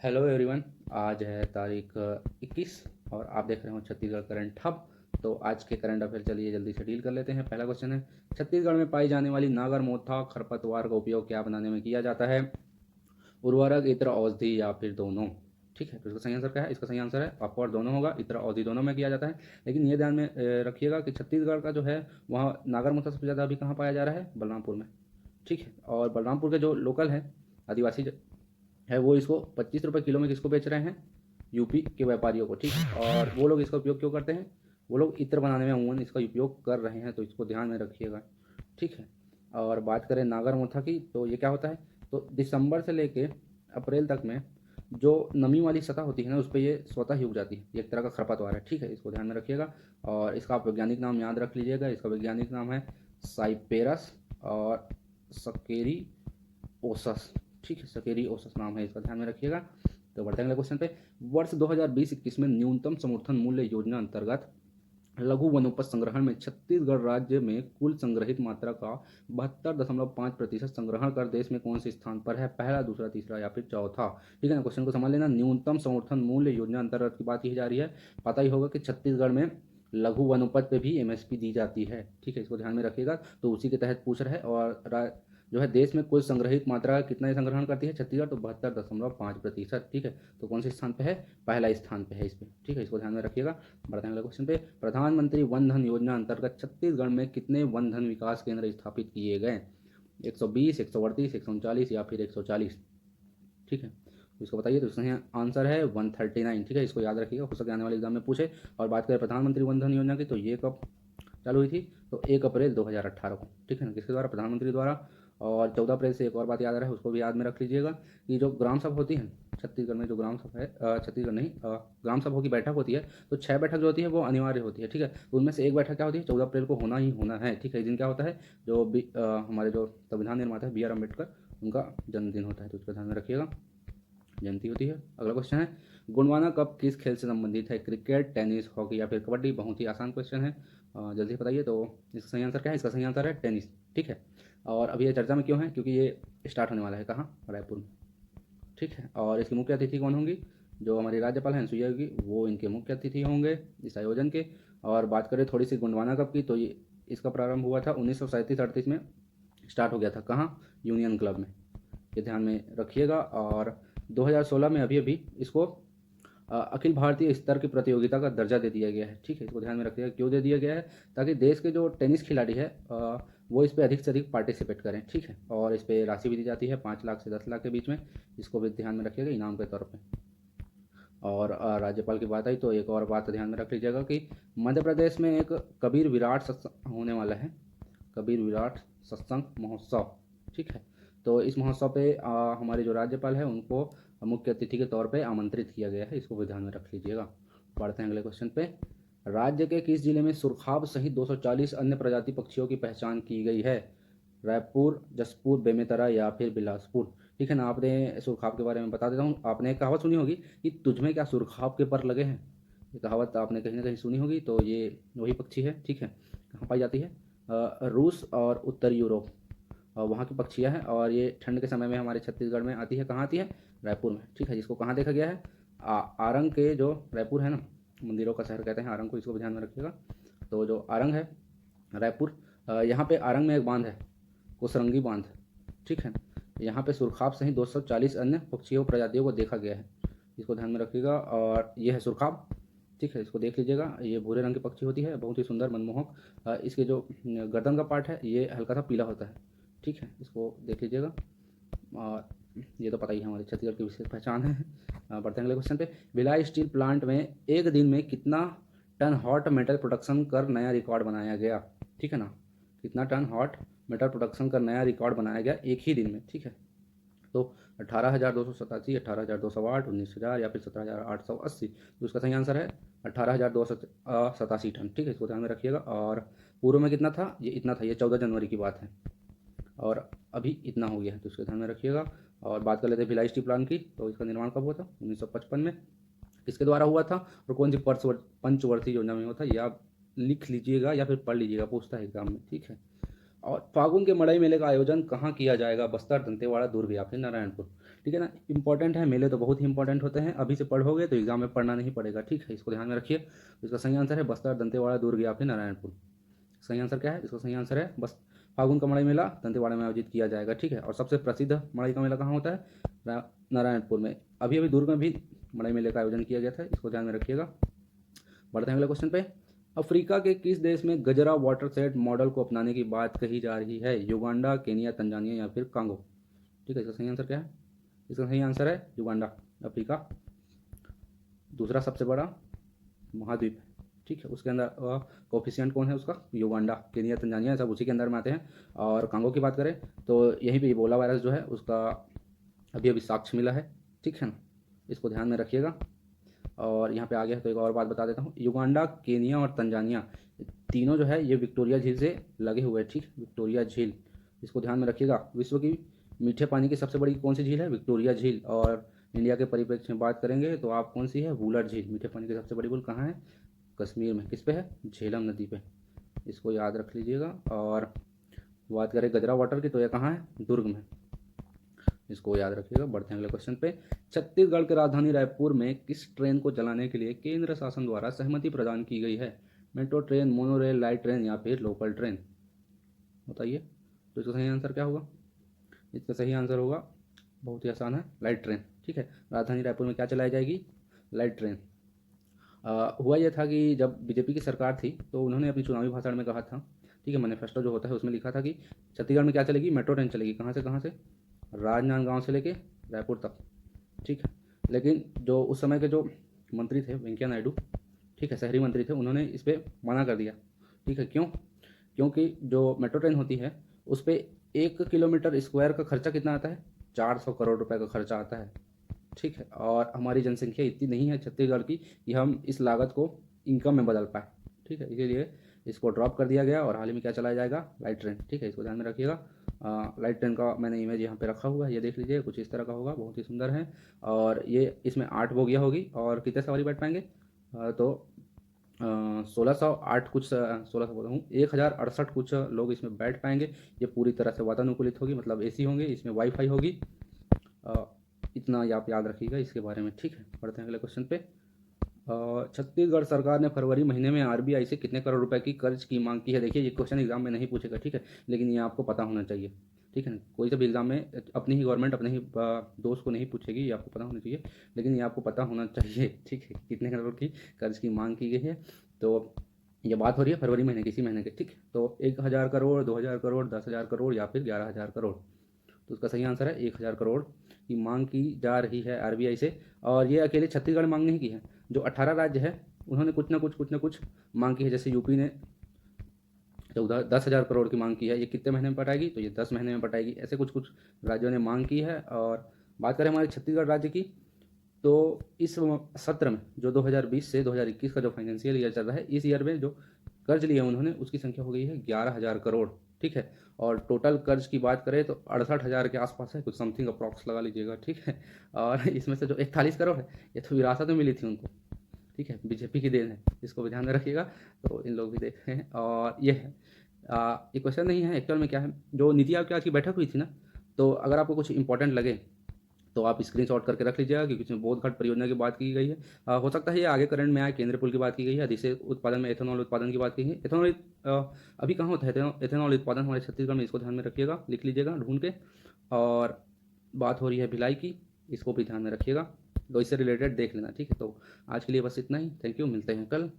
Hello everyone. आज है तारीख 21 और आप देख रहे हो छत्तीसगढ़ करंट हब। तो आज के करंट अफेयर चलिए जल्दी से डील कर लेते हैं। पहला क्वेश्चन है, छत्तीसगढ़ में पाई जाने वाली नागर मोथा खरपतवार का उपयोग क्या बनाने में किया जाता है? उर्वरक, इत्र, औषधि या फिर दोनों? ठीक है, तो इसका सही आंसर क्या है? इसका सही आंसर है आपको और दोनों होगा, इत्र औषधि दोनों में किया जाता है। लेकिन ये ध्यान में रखिएगा कि छत्तीसगढ़ का जो है वहाँ नागर मोथा सबसे ज़्यादा अभी कहाँ पाया जा रहा है? बलरामपुर में। ठीक है, और बलरामपुर के जो लोकल है आदिवासी है वो इसको 25 रुपये किलो में किसको बेच रहे हैं? यूपी के व्यापारियों को। ठीक है, और वो लोग इसका उपयोग क्यों करते हैं? वो लोग इत्र बनाने में अमूमन इसका उपयोग कर रहे हैं, तो इसको ध्यान में रखिएगा। ठीक है, और बात करें नागर मोथा की, तो ये क्या होता है? तो दिसंबर से लेके अप्रैल तक में जो नमी वाली सतह होती है ना, उस पर ये स्वतः ही उग जाती है। ये एक तरह का खरपतवार है। ठीक है, इसको ध्यान में रखिएगा और इसका आप वैज्ञानिक नाम याद रख लीजिएगा। इसका वैज्ञानिक नाम है साइपेरस और सकेरी ओसस। ठीक है, सकेरी ओसस नाम है इसका, ध्यान में रखिएगा। तो बढ़ते हैं अगले क्वेश्चन पे। वर्ष 2020-21 में न्यूनतम समर्थन मूल्य योजना अंतर्गत लघु वनोपज संग्रहण में छत्तीसगढ़ राज्य में कुल संग्रहित मात्रा का 72.5% संग्रहण कर देश में कौन से स्थान पर है? पहला, दूसरा, तीसरा या फिर चौथा? ठीक है ना, क्वेश्चन को समझ लेना। न्यूनतम समर्थन मूल्य योजना अंतर्गत की बात की जा रही है। पता ही होगा कि छत्तीसगढ़ में लघु वनोपज पे भी एमएसपी दी जाती है। ठीक है, इसको ध्यान में रखिएगा। तो उसी के तहत पूछ रहा है। और जो है देश में कुल संग्रहित मात्रा कितना संग्रहण करती है छत्तीसगढ़? तो 72.5%। ठीक है, तो कौन से स्थान पे है? पहला स्थान पे है इस पे। ठीक है, इसको ध्यान में रखिएगा। बढ़ते हैं अगले क्वेश्चन पे। प्रधानमंत्री वन धन योजना अंतर्गत छत्तीसगढ़ में कितने वन धन विकास केंद्र स्थापित किए गए? 120, 138, 139 या फिर 140? ठीक है, तो इसको बताइए। तो इसका आंसर है 139। ठीक है, इसको याद रखिएगा, हो सके आने वाले एग्जाम में पूछे। और बात करें प्रधानमंत्री वन धन योजना की, तो ये कब चालू हुई थी? तो 1 अप्रैल 2018 को। ठीक है ना, किसके द्वारा? प्रधानमंत्री द्वारा। और 14 अप्रैल से एक और बात याद आ रहा है, उसको भी याद में रख लीजिएगा कि जो ग्राम सभा होती है छत्तीसगढ़ में, जो ग्राम सभा है छत्तीसगढ़ नहीं, ग्राम सभा की बैठक होती है, तो 6 बैठक जो होती है वो अनिवार्य होती है। ठीक है, तो उनमें से एक बैठक क्या होती है? 14 अप्रैल को होना ही होना है। ठीक है, इस दिन क्या होता है? जो हमारे जो संविधान निर्माता है BR अम्बेडकर, उनका जन्मदिन होता है, तो उसका ध्यान में रखिएगा, जयंती होती है। अगला क्वेश्चन है, गुणवाना कप किस खेल से संबंधित है? क्रिकेट, टेनिस, हॉकी या फिर कबड्डी? बहुत ही आसान क्वेश्चन है, जल्दी से बताइए। तो इसका सही आंसर क्या है? इसका सही आंसर है टेनिस। ठीक है, और अभी ये चर्चा में क्यों है? क्योंकि ये स्टार्ट होने वाला है कहाँ? रायपुर में। ठीक है, और इसकी मुख्य अतिथि कौन होंगी? जो हमारी राज्यपाल हैं सुईया होगी, वो इनके मुख्य अतिथि होंगे इस आयोजन के। और बात करें थोड़ी सी गुणवाना कप की, तो ये इसका प्रारंभ हुआ था 1937-38 में, स्टार्ट हो गया था कहाँ? यूनियन क्लब में। ये ध्यान में रखिएगा। और 2016 में अभी अभी इसको अखिल भारतीय स्तर की प्रतियोगिता का दर्जा दे दिया गया है। ठीक है, इसको ध्यान में रखिएगा। क्यों दे दिया गया है? ताकि देश के जो टेनिस खिलाड़ी है वो इस पर अधिक से अधिक पार्टिसिपेट करें। ठीक है, और इस पर राशि भी दी जाती है 5 लाख से 10 लाख के बीच में। इसको भी ध्यान में रखिएगा इनाम के तौर पर। और राज्यपाल की बात आई तो एक और बात ध्यान में रख लीजिएगा कि मध्य प्रदेश में एक कबीर विराट सत्संग होने वाला है, कबीर विराट सत्संग महोत्सव। ठीक है, तो इस महोत्सव पे हमारे जो राज्यपाल है उनको मुख्य अतिथि के तौर पे आमंत्रित किया गया है, इसको भी ध्यान में रख लीजिएगा। बढ़ते हैं अगले क्वेश्चन पे। राज्य के किस जिले में सुरखाब सहित 240 अन्य प्रजाति पक्षियों की पहचान की गई है? रायपुर, जसपुर, बेमेतरा या फिर बिलासपुर? ठीक है ना, आपने सुरखाब के बारे में बता देता हूँ। आपने एक कहावत सुनी होगी कि तुझमें क्या सुरखाब के पर लगे हैं? ये कहावत आपने कहीं ना कहीं सुनी होगी। तो ये वही पक्षी है। ठीक है, कहाँ पाई जाती है? रूस और उत्तर यूरोप, और वहाँ की पक्षियाँ हैं। और ये ठंड के समय में हमारे छत्तीसगढ़ में आती है। कहाँ आती है? रायपुर में। ठीक है, जिसको कहाँ देखा गया है? आरंग के जो रायपुर है ना, मंदिरों का शहर कहते हैं आरंग को, इसको भी ध्यान में रखिएगा। तो जो आरंग है रायपुर, यहाँ पे आरंग में एक बांध है, कोसरंगी बांध। ठीक है, यहाँ पे सुरखाब सहित 240 अन्य पक्षियों प्रजातियों को देखा गया है, इसको ध्यान में रखिएगा। और ये है सुरखाब। ठीक है, इसको देख लीजिएगा। ये भूरे रंग की पक्षी होती है, बहुत ही सुंदर, मनमोहक। इसके जो गर्दन का पार्ट है ये हल्का सा पीला होता है। ठीक है, इसको देख लीजिएगा। और ये तो पता ही है, हमारे छत्तीसगढ़ की विशेष पहचान है। बढ़ते हैं अगले क्वेश्चन पे। भिलाई स्टील प्लांट में एक दिन में कितना टन हॉट मेटल प्रोडक्शन कर नया रिकॉर्ड बनाया गया? ठीक है ना, कितना टन हॉट मेटल प्रोडक्शन का नया रिकॉर्ड बनाया गया एक ही दिन में? ठीक है, तो 18,287, 18,208, 19,000 या फिर 17,880? तो इसका सही आंसर है 18,287 टन। ठीक है, इसको ध्यान में रखिएगा। और पूर्व में कितना था? ये इतना था, ये 14 जनवरी की बात है, और अभी इतना हो गया है, तो इसको ध्यान में रखिएगा। और बात कर लेते हैं भिलाई स्टील प्लांट की, तो इसका निर्माण कब हुआ था? 1955 में। किसके द्वारा हुआ था और कौन सी पंचवर्षीय योजना में हुआ था? ये आप लिख लीजिएगा या फिर पढ़ लीजिएगा, पूछता है एग्जाम में। ठीक है, और फागुन के मड़ई मेले का आयोजन कहाँ किया जाएगा? बस्तर, दंतेवाड़ा, दुर्ग या फिर नारायणपुर। ठीक है ना, इंपॉर्टेंट है, मेले तो बहुत ही इंपॉर्टेंट होते हैं, अभी से पढ़ोगे तो एग्जाम में पढ़ना नहीं पड़ेगा। ठीक है, इसको ध्यान में रखिए। तो इसका सही आंसर है बस्तर, दंतेवाड़ा, दुर्ग या फिर नारायणपुर। सही आंसर क्या है? इसका सही आंसर है बस फागुन का मड़ई मेला दंतेवाड़ा में आयोजित किया जाएगा। ठीक है, और सबसे प्रसिद्ध मड़ई का मेला कहाँ होता है? नारायणपुर में। अभी अभी दुर्ग में भी मड़ई मेले का आयोजन किया गया था, इसको ध्यान में रखिएगा। बढ़ते हैं अगले क्वेश्चन पे। अफ्रीका के किस देश में गजरा वाटरसेट मॉडल को अपनाने की बात कही जा रही है? युगांडा, केनिया, तंजानिया या फिर कांगो। ठीक है, इसका सही आंसर क्या है? इसका सही आंसर है युगांडा। अफ्रीका दूसरा सबसे बड़ा महाद्वीप है। ठीक है, उसके अंदर कोफिशिएंट कौन है उसका? युगांडा, केनिया, तंजानिया सब उसी के अंदर में आते हैं। और कांगो की बात करें तो यहीं पे इबोला वायरस जो है उसका अभी अभी साक्ष्य मिला है। ठीक है ना, इसको ध्यान में रखिएगा। और यहाँ पे आगे है तो एक और बात बता देता हूँ, युगांडा, केनिया और तंजानिया तीनों जो है ये विक्टोरिया झील से लगे हुए हैं। ठीक, विक्टोरिया झील, इसको ध्यान में रखिएगा। विश्व की मीठे पानी की सबसे बड़ी कौन सी झील है? विक्टोरिया झील। और इंडिया के परिप्रेक्ष्य में बात करेंगे तो आप कौन सी है? वुलर झील। मीठे पानी की सबसे बड़ी पुल कहाँ है? कश्मीर में। किस पे है? झेलम नदी पे। इसको याद रख लीजिएगा। और बात करें गजरा वाटर की तो यह कहाँ है? दुर्ग में। इसको याद रखिएगा। बढ़ते हैं अगले क्वेश्चन पे। छत्तीसगढ़ के राजधानी रायपुर में किस ट्रेन को चलाने के लिए केंद्र शासन द्वारा सहमति प्रदान की गई है? Metro train, monorail, light train या फिर लोकल ट्रेन? बताइए। तो इसका सही आंसर क्या होगा? इसका सही आंसर होगा, बहुत ही आसान है, लाइट ट्रेन। ठीक है, राजधानी रायपुर में क्या चलाई जाएगी? Light train. हुआ यह था कि जब बीजेपी की सरकार थी तो उन्होंने अपनी चुनावी भाषण में कहा था, ठीक है, मैनिफेस्टो जो होता है उसमें लिखा था कि छत्तीसगढ़ में क्या चलेगी? मेट्रो ट्रेन चलेगी। कहाँ से कहाँ से? राजनांदगांव से लेके रायपुर तक। ठीक है, लेकिन जो उस समय के जो मंत्री थे वेंकैया नायडू, ठीक है, शहरी मंत्री थे, उन्होंने इस पर मना कर दिया। ठीक है, क्यों? क्योंकि जो मेट्रो ट्रेन होती है उस पर 1 किलोमीटर स्क्वायर का खर्चा कितना आता है? 400 करोड़ रुपए का खर्चा आता है। ठीक है, और हमारी जनसंख्या इतनी नहीं है छत्तीसगढ़ की कि हम इस लागत को इनकम में बदल पाए। ठीक है, इसीलिए इसको ड्रॉप कर दिया गया और हाल ही में क्या चलाया जाएगा? Light train. ठीक है, इसको ध्यान में रखिएगा। लाइट ट्रेन का मैंने इमेज यहाँ पे रखा हुआ है, ये देख लीजिए, कुछ इस तरह का होगा, बहुत ही सुंदर है। और ये इसमें 8 बोगियाँ होगी और कितने सवारी बैठ पाएंगे? तो 1608 कुछ, 1600 बोला हूँ, 1068 कुछ लोग इसमें बैठ पाएंगे। ये पूरी तरह से वातानुकूलित होगी, मतलब एसी होंगे, इसमें वाईफाई होगी। इतना आप याद रखिएगा इसके बारे में। ठीक है, बढ़ते हैं अगले क्वेश्चन पे। छत्तीसगढ़ सरकार ने फरवरी महीने में आरबीआई से कितने करोड़ रुपए की कर्ज की मांग की है? देखिए, ये क्वेश्चन एग्जाम में नहीं पूछेगा। ठीक है, लेकिन ये आपको पता होना चाहिए। ठीक है ना, कोई सा भी एग्जाम में अपनी ही गवर्नमेंट अपने ही दोस्त को नहीं पूछेगी, ये आपको पता होना चाहिए, लेकिन ये आपको पता होना चाहिए। ठीक है, कितने करोड़ की कर्ज की मांग की गई है? तो ये बात हो रही है फरवरी महीने की, इसी महीने की। ठीक, तो 1000 करोड़, 2000 करोड़, 10,000 करोड़ या फिर 11,000 करोड़। तो उसका सही आंसर है 1000 करोड़ की मांग की जा रही है आरबीआई से। और ये अकेले छत्तीसगढ़ ने मांग नहीं की है, जो 18 राज्य है उन्होंने कुछ ना कुछ मांग की है। जैसे यूपी ने 10,000 करोड़ की मांग की है, ये कितने महीने में पटाएगी? तो ये 10 महीने में पटाएगी। ऐसे कुछ कुछ राज्यों ने मांग की है। और बात करें हमारे छत्तीसगढ़ राज्य की, तो इस सत्र में जो 2020 से 2021 का जो फाइनेंशियल ईयर चल रहा है, इस ईयर में जो कर्ज लिया उन्होंने उसकी संख्या हो गई है 11,000 करोड़। ठीक है, और टोटल कर्ज की बात करें तो 68,000 के आसपास है, कुछ समथिंग अप्रॉक्स लगा लीजिएगा। ठीक है, और इसमें से जो 41 करोड़ है ये तो विरासत में मिली थी उनको। ठीक है, बीजेपी की देन है, इसको भी ध्यान में रखिएगा। तो इन लोग भी देख रहे हैं। और ये है ये क्वेश्चन नहीं है एक्चुअल में, क्या है, जो नीति आयोग की आज की बैठक हुई थी ना, तो अगर आपको कुछ इंपॉर्टेंट लगे तो आप स्क्रीनशॉट करके रख लीजिएगा, क्योंकि इसमें बहुत घाट परियोजना की बात की गई है। हो सकता है ये आगे करंट में आए, केंद्रीय पुल की बात की गई है, अधिशय उत्पादन में एथेनॉल उत्पादन की बात की है। एथेनॉल अभी कहाँ होता है एथेनॉल उत्पादन? हमारे छत्तीसगढ़ में, इसको ध्यान में रखिएगा, लिख लीजिएगा ढूंढ के। और बात हो रही है भिलाई की, इसको भी ध्यान में रखिएगा, तो इससे रिलेटेड देख लेना। ठीक है, तो आज के लिए बस इतना ही। थैंक यू, मिलते हैं कल।